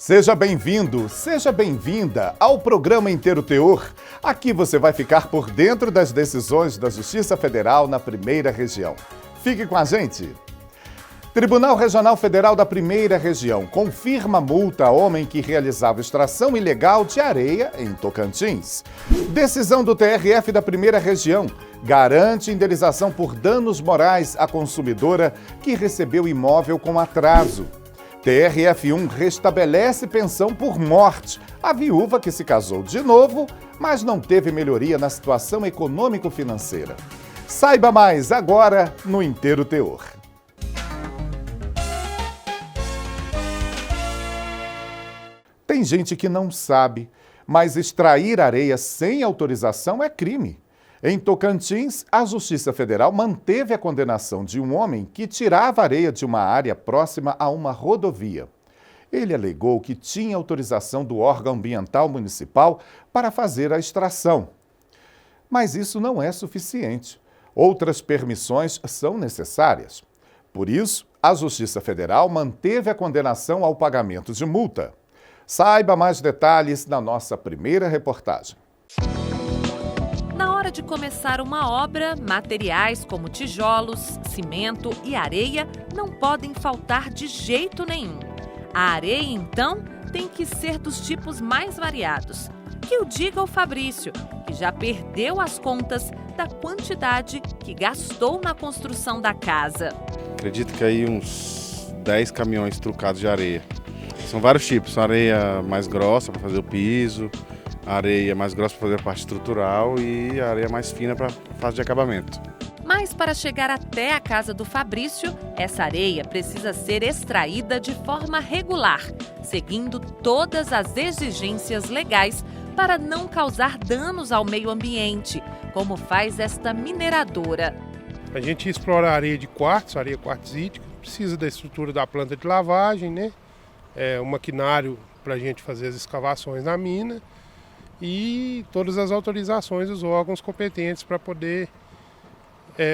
Seja bem-vindo, seja bem-vinda ao programa Inteiro Teor. Aqui você vai ficar por dentro das decisões da Justiça Federal na Primeira Região. Fique com a gente! Tribunal Regional Federal da Primeira Região confirma multa a homem que realizava extração ilegal de areia em Tocantins. Decisão do TRF da Primeira Região garante indenização por danos morais à consumidora que recebeu imóvel com atraso. TRF1 restabelece pensão por morte à viúva que se casou de novo, mas não teve melhoria na situação econômico-financeira. Saiba mais agora no Inteiro Teor. Tem gente que não sabe, mas extrair areia sem autorização é crime. Em Tocantins, a Justiça Federal manteve a condenação de um homem que tirava areia de uma área próxima a uma rodovia. Ele alegou que tinha autorização do órgão ambiental municipal para fazer a extração. Mas isso não é suficiente. Outras permissões são necessárias. Por isso, a Justiça Federal manteve a condenação ao pagamento de multa. Saiba mais detalhes na nossa primeira reportagem. Na hora de começar uma obra, materiais como tijolos, cimento e areia não podem faltar de jeito nenhum. A areia, então, tem que ser dos tipos mais variados. Que o diga o Fabrício, que já perdeu as contas da quantidade que gastou na construção da casa. Acredito que aí uns 10 caminhões trucados de areia. São vários tipos, areia mais grossa para fazer o piso, areia mais grossa para fazer a parte estrutural e a areia mais fina para fase de acabamento. Mas para chegar até a casa do Fabrício, essa areia precisa ser extraída de forma regular, seguindo todas as exigências legais para não causar danos ao meio ambiente, como faz esta mineradora. A gente explora a areia de quartzo, areia quartzítica, precisa da estrutura da planta de lavagem, né? O maquinário para a gente fazer as escavações na mina e todas as autorizações dos órgãos competentes para poder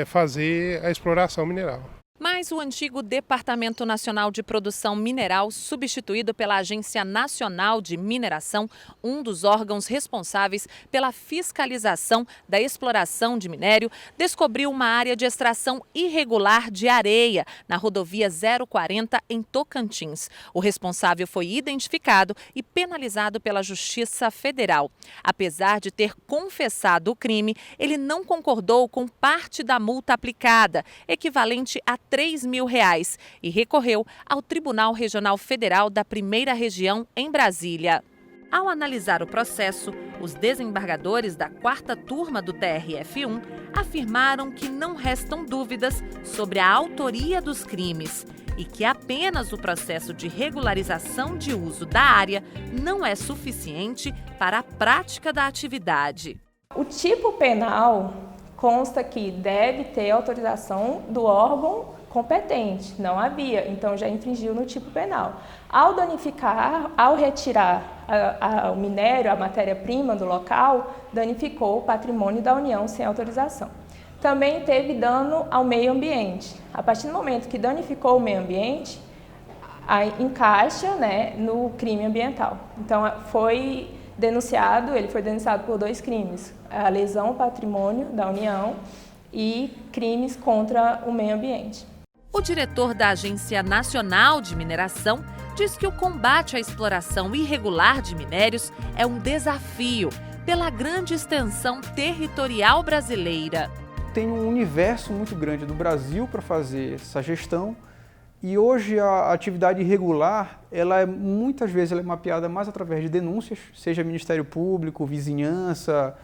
fazer a exploração mineral. Mas o antigo Departamento Nacional de Produção Mineral, substituído pela Agência Nacional de Mineração, um dos órgãos responsáveis pela fiscalização da exploração de minério, descobriu uma área de extração irregular de areia na rodovia 040 em Tocantins. O responsável foi identificado e penalizado pela Justiça Federal. Apesar de ter confessado o crime, ele não concordou com parte da multa aplicada, equivalente a R$3.000, e recorreu ao Tribunal Regional Federal da Primeira Região em Brasília. Ao analisar o processo, os desembargadores da 4ª turma do TRF1 afirmaram que não restam dúvidas sobre a autoria dos crimes e que apenas o processo de regularização de uso da área não é suficiente para a prática da atividade. O tipo penal consta que deve ter autorização do órgão competente, não havia, então já infringiu no tipo penal. Ao danificar, ao retirar o minério, a matéria-prima do local, danificou o patrimônio da União sem autorização. Também teve dano ao meio ambiente. A partir do momento que danificou o meio ambiente, aí encaixa, né, no crime ambiental. Então ele foi denunciado por 2 crimes, a lesão ao patrimônio da União e crimes contra o meio ambiente. O diretor da Agência Nacional de Mineração diz que o combate à exploração irregular de minérios é um desafio pela grande extensão territorial brasileira. Tem um universo muito grande do Brasil para fazer essa gestão e hoje a atividade irregular, muitas vezes ela é mapeada mais através de denúncias, seja Ministério Público, vizinhança,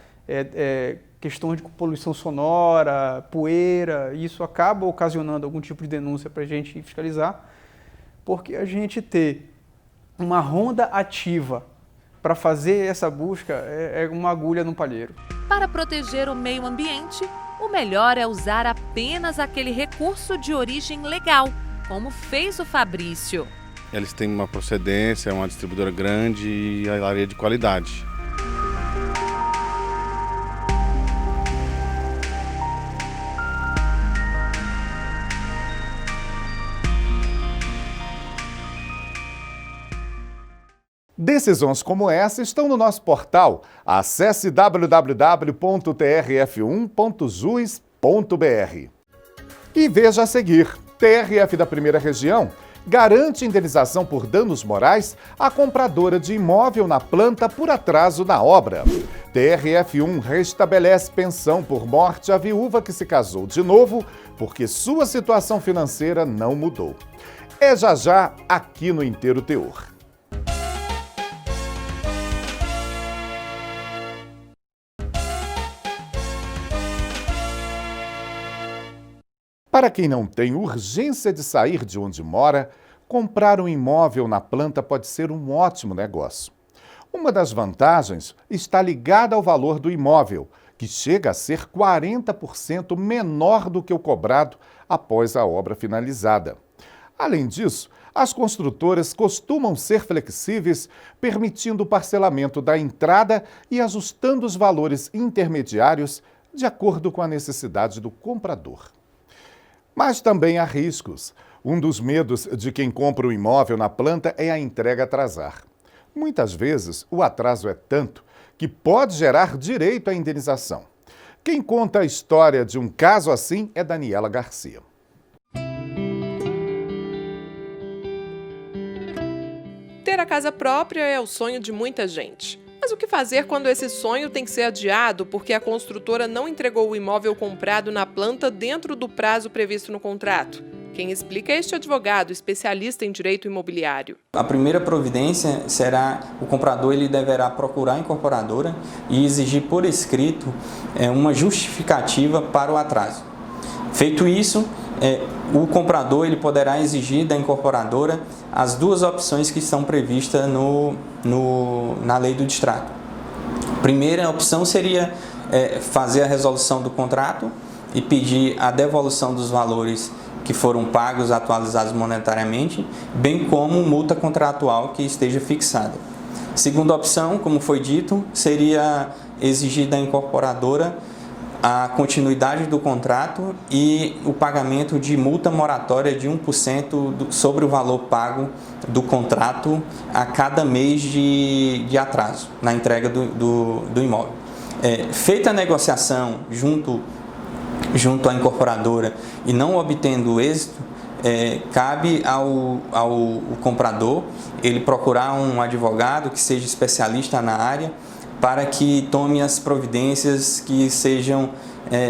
questões de poluição sonora, poeira, isso acaba ocasionando algum tipo de denúncia para a gente fiscalizar, porque a gente ter uma ronda ativa para fazer essa busca é uma agulha no palheiro. Para proteger o meio ambiente, o melhor é usar apenas aquele recurso de origem legal, como fez o Fabrício. Eles têm uma procedência, uma distribuidora grande e a areia de qualidade. Decisões como essa estão no nosso portal. Acesse www.trf1.jus.br. E veja a seguir: TRF da Primeira Região garante indenização por danos morais à compradora de imóvel na planta por atraso na obra. TRF1 restabelece pensão por morte à viúva que se casou de novo porque sua situação financeira não mudou. É já aqui no Inteiro Teor. Para quem não tem urgência de sair de onde mora, comprar um imóvel na planta pode ser um ótimo negócio. Uma das vantagens está ligada ao valor do imóvel, que chega a ser 40% menor do que o cobrado após a obra finalizada. Além disso, as construtoras costumam ser flexíveis, permitindo o parcelamento da entrada e ajustando os valores intermediários de acordo com a necessidade do comprador. Mas também há riscos. Um dos medos de quem compra um imóvel na planta é a entrega atrasar. Muitas vezes, o atraso é tanto que pode gerar direito à indenização. Quem conta a história de um caso assim é Daniela Garcia. Ter a casa própria é o sonho de muita gente. Mas o que fazer quando esse sonho tem que ser adiado porque a construtora não entregou o imóvel comprado na planta dentro do prazo previsto no contrato? Quem explica é este advogado, especialista em direito imobiliário. A primeira providência será o comprador ele deverá procurar a incorporadora e exigir por escrito uma justificativa para o atraso. Feito isso, o comprador ele poderá exigir da incorporadora as duas opções que estão previstas na lei do distrato. A primeira opção seria fazer a resolução do contrato e pedir a devolução dos valores que foram pagos, atualizados monetariamente, bem como multa contratual que esteja fixada. Segunda opção, como foi dito, seria exigir da incorporadora a continuidade do contrato e o pagamento de multa moratória de 1% sobre o valor pago do contrato a cada mês de atraso na entrega do imóvel. Feita a negociação junto à incorporadora e não obtendo êxito, cabe ao comprador ele procurar um advogado que seja especialista na área para que tome as providências que sejam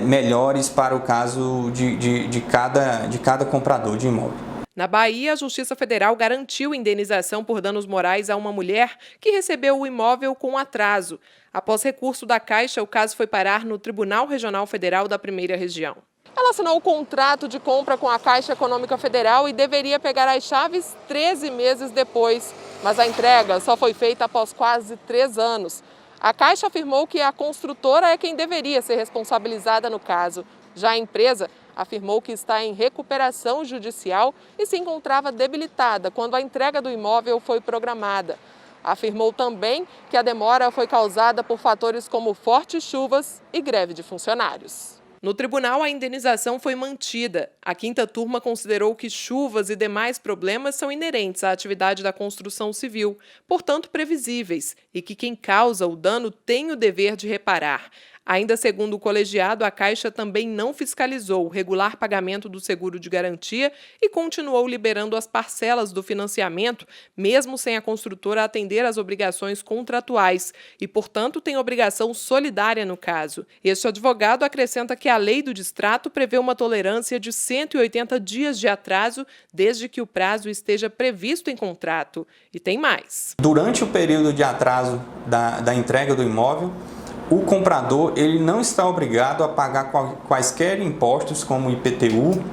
melhores para o caso de cada comprador de imóvel. Na Bahia, a Justiça Federal garantiu indenização por danos morais a uma mulher que recebeu o imóvel com atraso. Após recurso da Caixa, o caso foi parar no Tribunal Regional Federal da Primeira Região. Ela assinou o contrato de compra com a Caixa Econômica Federal e deveria pegar as chaves 13 meses depois, mas a entrega só foi feita após quase 3 anos. A Caixa afirmou que a construtora é quem deveria ser responsabilizada no caso. Já a empresa afirmou que está em recuperação judicial e se encontrava debilitada quando a entrega do imóvel foi programada. Afirmou também que a demora foi causada por fatores como fortes chuvas e greve de funcionários. No tribunal, a indenização foi mantida. A quinta turma considerou que chuvas e demais problemas são inerentes à atividade da construção civil, portanto previsíveis, e que quem causa o dano tem o dever de reparar. Ainda segundo o colegiado, a Caixa também não fiscalizou o regular pagamento do seguro de garantia e continuou liberando as parcelas do financiamento, mesmo sem a construtora atender às obrigações contratuais e, portanto, tem obrigação solidária no caso. Este advogado acrescenta que a lei do distrato prevê uma tolerância de 180 dias de atraso, desde que o prazo esteja previsto em contrato. E tem mais. Durante o período de atraso da entrega do imóvel, o comprador ele não está obrigado a pagar quaisquer impostos como IPTU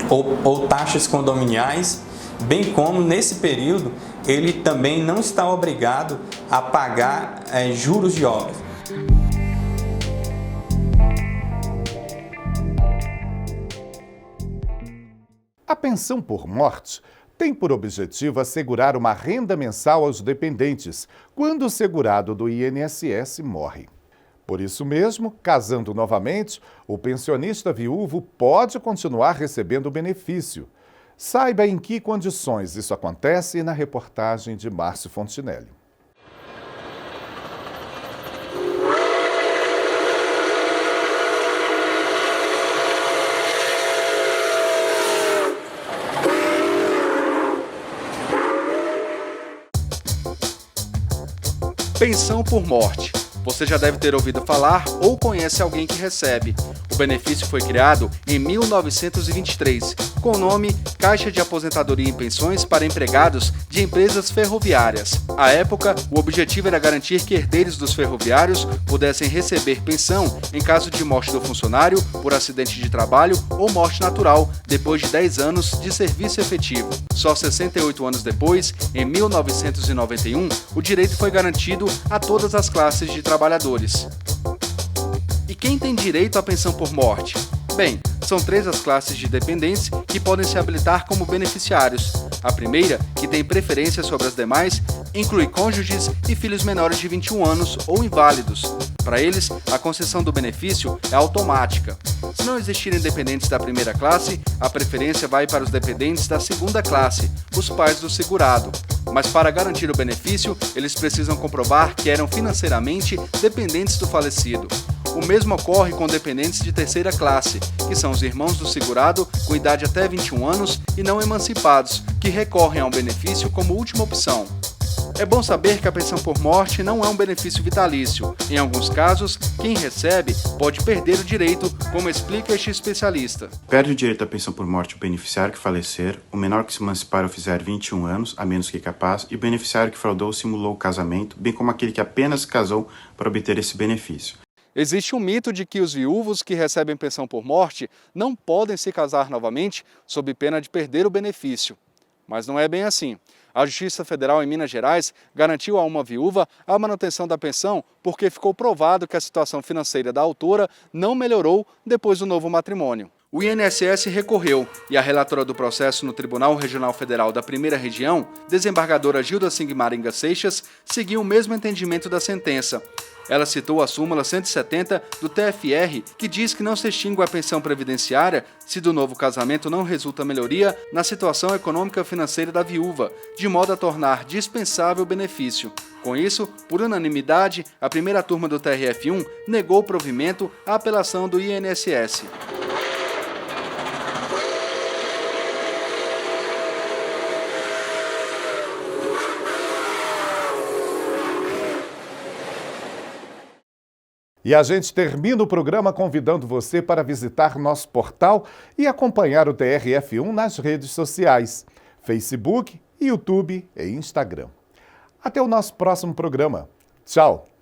ou taxas condominiais, bem como nesse período ele também não está obrigado a pagar juros de obras. A pensão por morte tem por objetivo assegurar uma renda mensal aos dependentes quando o segurado do INSS morre. Por isso mesmo, casando novamente, o pensionista viúvo pode continuar recebendo o benefício. Saiba em que condições isso acontece na reportagem de Márcio Fontinelli. Pensão por morte. Você já deve ter ouvido falar ou conhece alguém que recebe. O benefício foi criado em 1923, com o nome Caixa de Aposentadoria e Pensões para Empregados de Empresas Ferroviárias. À época, o objetivo era garantir que herdeiros dos ferroviários pudessem receber pensão em caso de morte do funcionário por acidente de trabalho ou morte natural, depois de 10 anos de serviço efetivo. Só 68 anos depois, em 1991, o direito foi garantido a todas as classes de trabalhadores. E quem tem direito à pensão por morte? Bem, são 3 as classes de dependentes que podem se habilitar como beneficiários. A primeira, que tem preferência sobre as demais, inclui cônjuges e filhos menores de 21 anos ou inválidos. Para eles, a concessão do benefício é automática. Se não existirem dependentes da primeira classe, a preferência vai para os dependentes da segunda classe, os pais do segurado. Mas para garantir o benefício, eles precisam comprovar que eram financeiramente dependentes do falecido. O mesmo ocorre com dependentes de terceira classe, que são os irmãos do segurado com idade até 21 anos e não emancipados, que recorrem ao benefício como última opção. É bom saber que a pensão por morte não é um benefício vitalício. Em alguns casos, quem recebe pode perder o direito, como explica este especialista. Perde o direito à pensão por morte o beneficiário que falecer, o menor que se emancipar ou fizer 21 anos, a menos que capaz, e o beneficiário que fraudou ou simulou o casamento, bem como aquele que apenas se casou para obter esse benefício. Existe um mito de que os viúvos que recebem pensão por morte não podem se casar novamente sob pena de perder o benefício. Mas não é bem assim. A Justiça Federal em Minas Gerais garantiu a uma viúva a manutenção da pensão porque ficou provado que a situação financeira da autora não melhorou depois do novo matrimônio. O INSS recorreu e a relatora do processo no Tribunal Regional Federal da Primeira Região, desembargadora Gilda Singmaringa Seixas, seguiu o mesmo entendimento da sentença. Ela citou a súmula 170 do TFR, que diz que não se extingue a pensão previdenciária se do novo casamento não resulta melhoria na situação econômica financeira da viúva, de modo a tornar dispensável o benefício. Com isso, por unanimidade, a primeira turma do TRF1 negou o provimento à apelação do INSS. E a gente termina o programa convidando você para visitar nosso portal e acompanhar o TRF1 nas redes sociais, Facebook, YouTube e Instagram. Até o nosso próximo programa. Tchau!